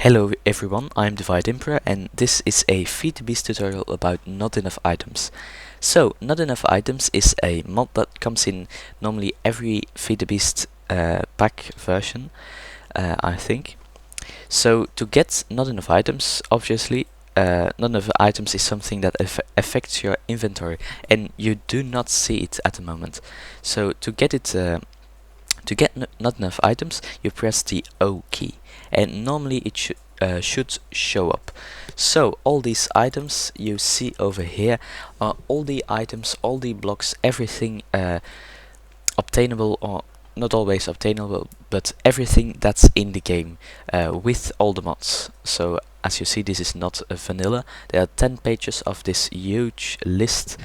Hello everyone, I'm DivideImp and this is a Feed the Beast tutorial about not enough items. So, not enough items is a mod that comes in normally every Feed the Beast pack version, I think. So, to get not enough items, obviously, not enough items is something that affects your inventory and you do not see it at the moment. So, to get it to get not enough items, you press the O key, and normally it should show up. So all these items you see over here are all the items, all the blocks, everything obtainable or not always obtainable, but everything that's in the game with all the mods. So as you see, this is not a vanilla. There are 10 pages of this huge list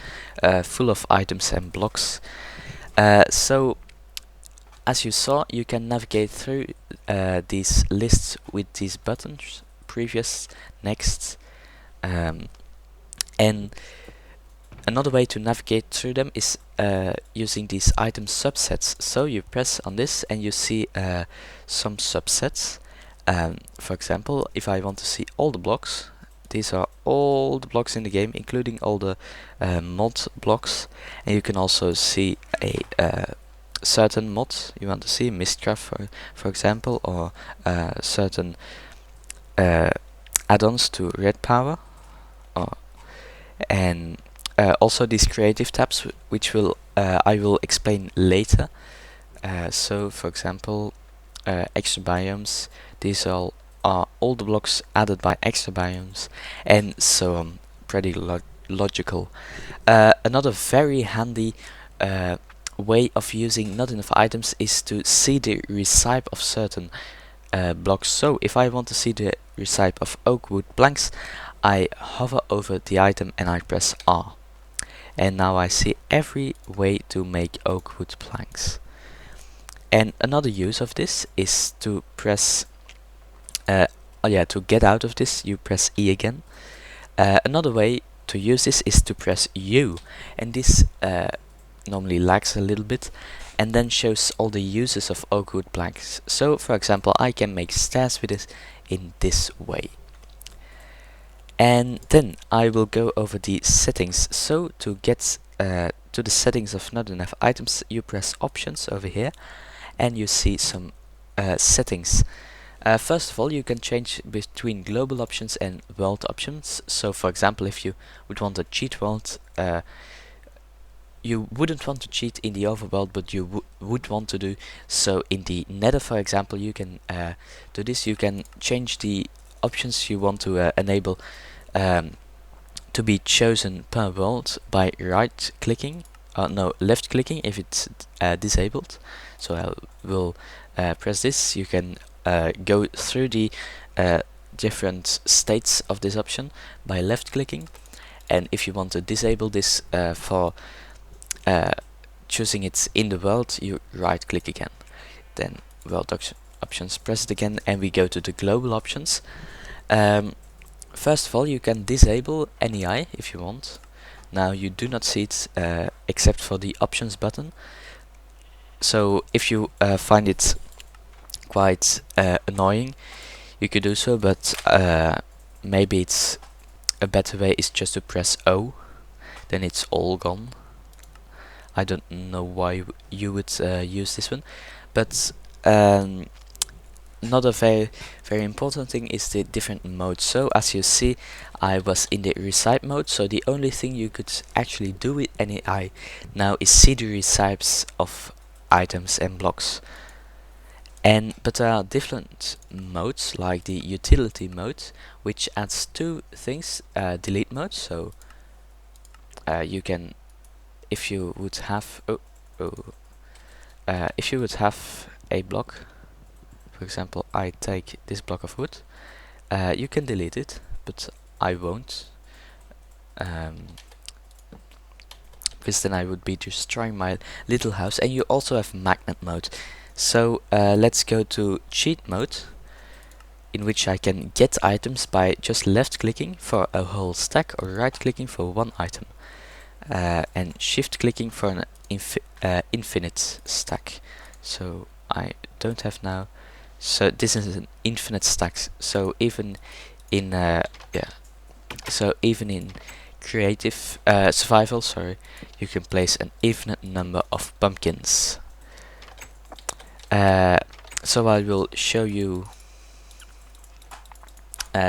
full of items and blocks. So as you saw, you can navigate through these lists with these buttons, previous, next, and another way to navigate through them is using these item subsets. So you press on this and you see some subsets. For example, if I want to see all the blocks, these are all the blocks in the game, including all the mod blocks, and you can also see a certain mods you want to see, MindCrack for example, or certain add-ons to Red Power, and also these creative tabs, which I will explain later. So for example, extra biomes, these are all the blocks added by extra biomes, and so on. Pretty logical. Another very handy way of using not enough items is to see the recipe of certain blocks. So if I want to see the recipe of oak wood planks, I hover over the item and I press R, and now I see every way to make oak wood planks. And another use of this is to press to get out of this you press E again. Another way to use this is to press U, and this normally lags a little bit and then shows all the uses of oak wood planks. So for example, I can make stairs with this in this way. And then I will go over the settings. So to get to the settings of not enough items, you press options over here and you see some settings. First of all, you can change between global options and world options. So for example, if you would want a cheat world, you wouldn't want to cheat in the overworld, but you would want to do so in the nether, for example. You can do this. You can change the options you want to enable to be chosen per world by right clicking, left clicking if it's disabled. So I will press this. You can go through the different states of this option by left clicking, and if you want to disable this for choosing it in the world, you right click again, then world options, press it again, and we go to the global options. First of all, you can disable NEI if you want. Now you do not see it except for the options button. So if you find it quite annoying, you could do so, but maybe it's a better way is just to press O, then it's all gone. I don't know why you would use this one, but another very important thing is the different modes. So as you see, I was in the recipe mode, so the only thing you could actually do with NEI now is see the recipes of items and blocks. But there are different modes, like the utility mode, which adds two things: delete mode. So you can, if you would have a block, for example, I take this block of wood, you can delete it, but I won't, because then I would be destroying my little house. And you also have magnet mode. So let's go to cheat mode, in which I can get items by just left clicking for a whole stack or right clicking for one item, and shift clicking for an infinite stack. So I don't have now So this is an infinite stack. So even in creative survival, sorry, you can place an infinite number of pumpkins. So I will show you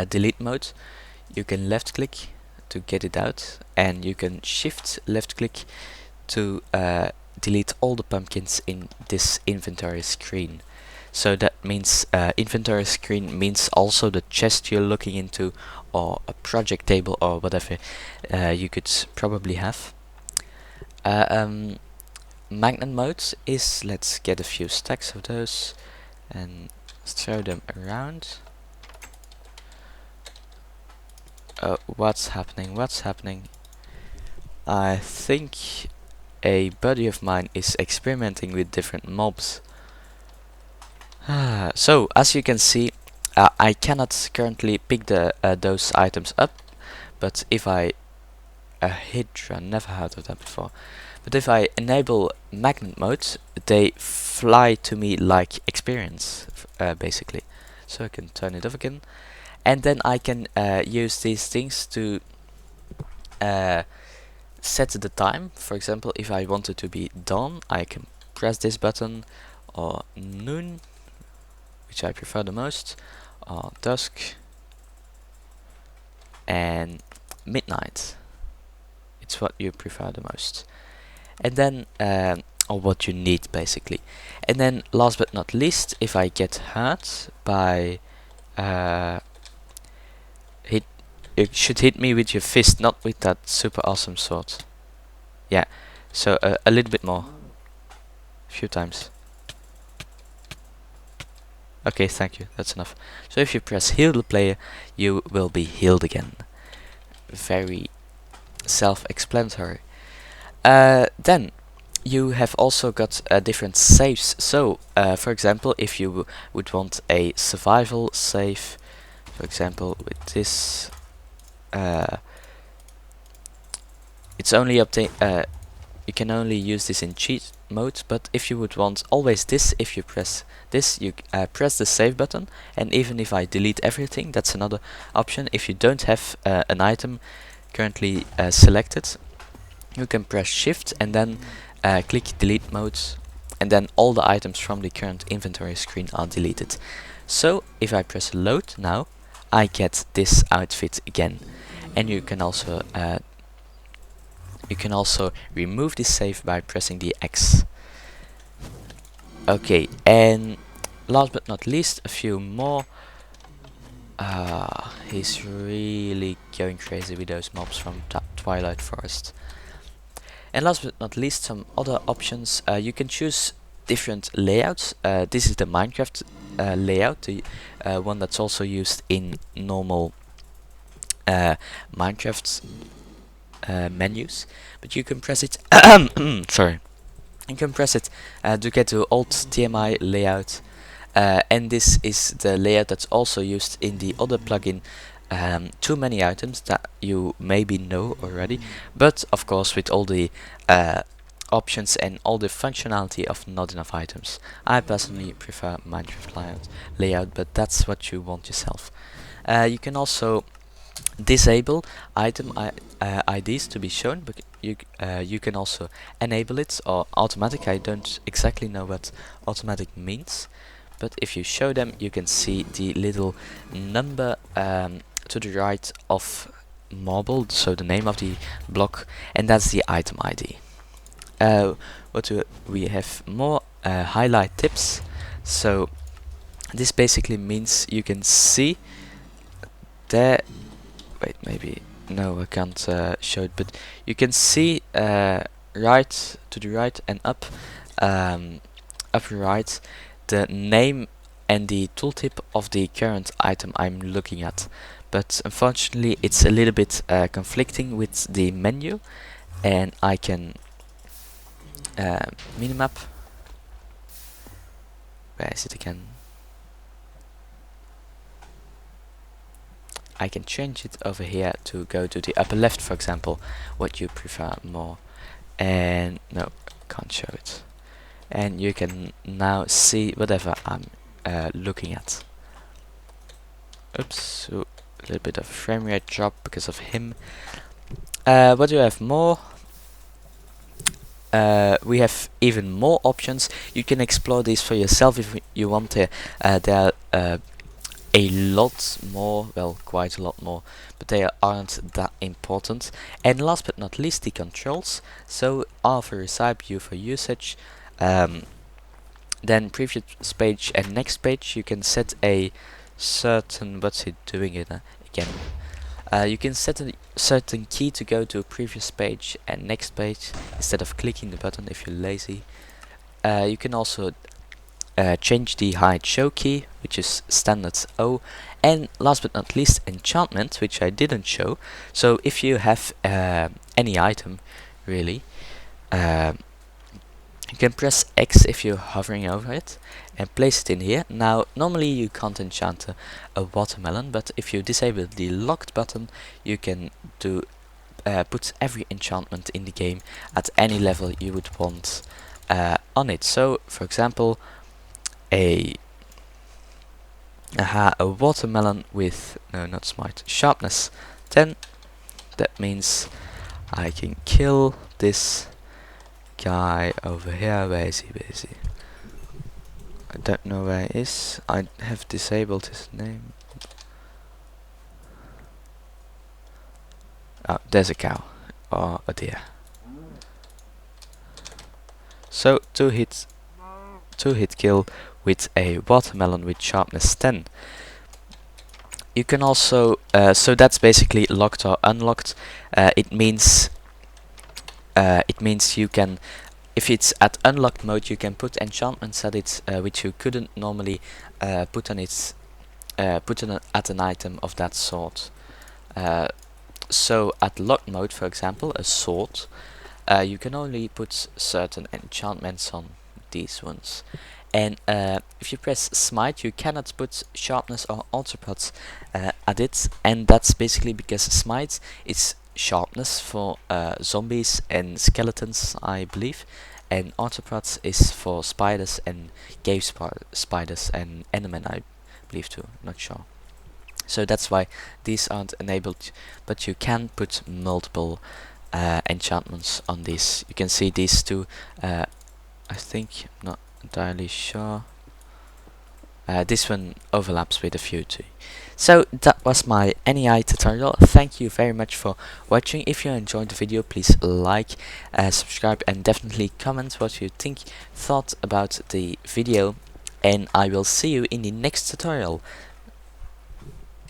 delete mode. You can left click to get it out, and you can shift left click to delete all the pumpkins in this inventory screen. So that means inventory screen means also the chest you're looking into, or a project table, or whatever you could probably have. Magnet mode is, let's get a few stacks of those and throw them around. What's happening? What's happening? I think a buddy of mine is experimenting with different mobs. So as you can see, I cannot currently pick those items up, but if I Hydra, never heard of that before. But if I enable magnet mode, they fly to me like experience, basically. So I can turn it off again, and then I can use these things to set the time. For example, if I want it to be dawn, I can press this button, or noon, which I prefer the most, or dusk, and midnight. It's what you prefer the most. And then or what you need, basically. And then last but not least, if I get hurt by you should hit me with your fist, not with that super awesome sword. Yeah, so a little bit more, a few times. Okay, thank you, that's enough. So if you press heal the player, you will be healed again. Very self-explanatory. Then you have also got different saves. So for example, if you would want a survival save, for example with this, it's only you can only use this in cheat mode, but if you would want always this, if you press this, you press the save button, and even if I delete everything, that's another option. If you don't have an item currently selected, you can press shift and then click delete mode, and then all the items from the current inventory screen are deleted. So if I press load now, I get this outfit again. And you can also remove this save by pressing the X. Okay, and last but not least, a few more. He's really going crazy with those mobs from Twilight Forest. And last but not least, some other options. You can choose different layouts. This is the Minecraft layout, the one that's also used in normal Minecraft menus. But you can press it. Sorry. You can press it to get to Alt TMI layout, and this is the layout that's also used in the other plugin. Too many items that you maybe know already, but of course with all the options and all the functionality of not enough items. I personally prefer Minecraft layout, but that's what you want yourself. You can also disable item IDs to be shown, but you can also enable it, or automatic. I don't exactly know what automatic means, but if you show them, you can see the little number to the right of marble, so the name of the block, and that's the item ID. What do we have more? Highlight tips. So this basically means you can see there. Wait, maybe no, I can't show it, but you can see right to the right and up, upper right, the name and the tooltip of the current item I'm looking at. But unfortunately, it's a little bit conflicting with the menu, and I can minimap. Where is it again? I can change it over here to go to the upper left, for example, what you prefer more. And no, can't show it. And you can now see whatever I'm looking at. Oops, so a little bit of frame rate drop because of him. What do you have more? We have even more options. You can explore these for yourself if you want to. There are a lot more, well, quite a lot more, but they aren't that important. And last but not least, the controls. So R for recipe, U for usage, then previous page and next page. You can set a certain, what's it doing it again? You can set a certain key to go to a previous page and next page instead of clicking the button if you're lazy. You can also change the hide show key, which is standard O, and last but not least, enchantment, which I didn't show. So if you have any item, really, you can press X if you're hovering over it and place it in here. Now, normally you can't enchant a watermelon, but if you disable the locked button, you can do put every enchantment in the game at any level you would want on it. So, for example, a watermelon with, no, not smite, sharpness 10. That means I can kill this guy over here. Where is he? Where is he? I don't know where he is. I have disabled his name. Oh, there's a cow or a deer. So two hit kill with a watermelon with sharpness 10. You can also so that's basically locked or unlocked. It means you can, if it's at unlocked mode, you can put enchantments at it which you couldn't normally put on its at an item of that sort. So at locked mode, for example, a sword, you can only put certain enchantments on these ones. And if you press smite, you cannot put sharpness or arthropods at it, and that's basically because smite is sharpness for zombies and skeletons, I believe, and arthropods is for spiders and cave spiders and endermen, I believe too, not sure. So that's why these aren't enabled, but you can put multiple enchantments on these. You can see these two, I think, not entirely sure. This one overlaps with a few too. So that was my NEI tutorial. Thank you very much for watching. If you enjoyed the video, please like, subscribe, and definitely comment what you thought about the video. And I will see you in the next tutorial.